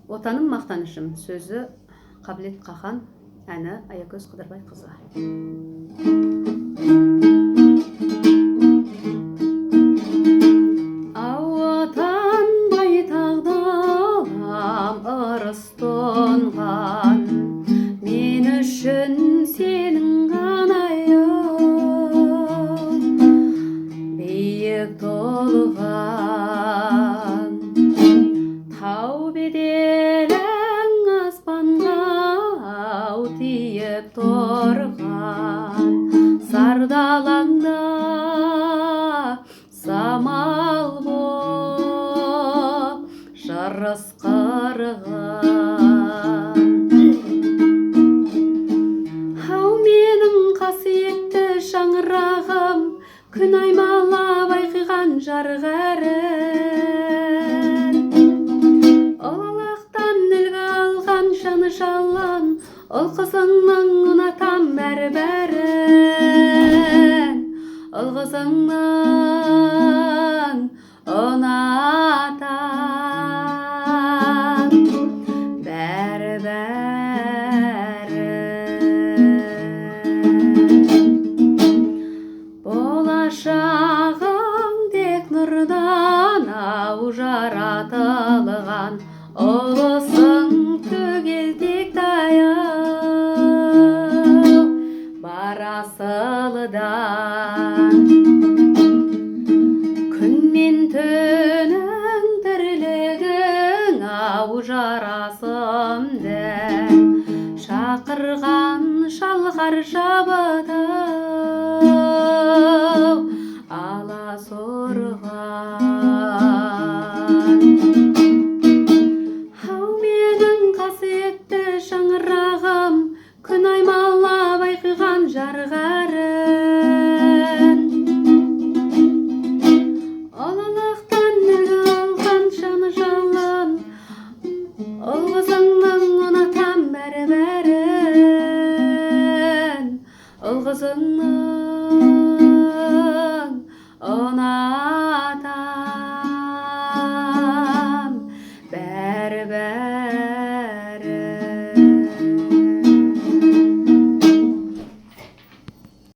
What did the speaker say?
Отаным мақтанышым. Сөзі Қабілет Қахан, әні Аякөз Қыдырбайқызы. Отан байтақ далам ырыс тоңған, мен үшін сенің ғанайым, биік толған тау беделің аспанға тиіп тұрған, сардалаңда самал боп жарысқарған. Ау менің қасиетті шаңырағым, күн аймалап айқиған жарық әрін, ұлылықтан үлгі алған жаны жалын, ұл қызыңның ұнатам бәрі-бәрін, ұл қызыңның ұнатам бәрі-бәрін. Болашағың тек нұрдан ау жаратылған, ұлысың түгел тек таяу бар асылдан. Күн мен түнің тірлігің ау жарасымды, шақырған шалқар жабыдау аласұрған. Ау менің қасиетті шаңырағым, күн аймалап айқиған жарық әрін, ұлылықтан үлгі алған жаны жалын, ұл қызыңның ұнатам бәрі-бәрін, ұл қызың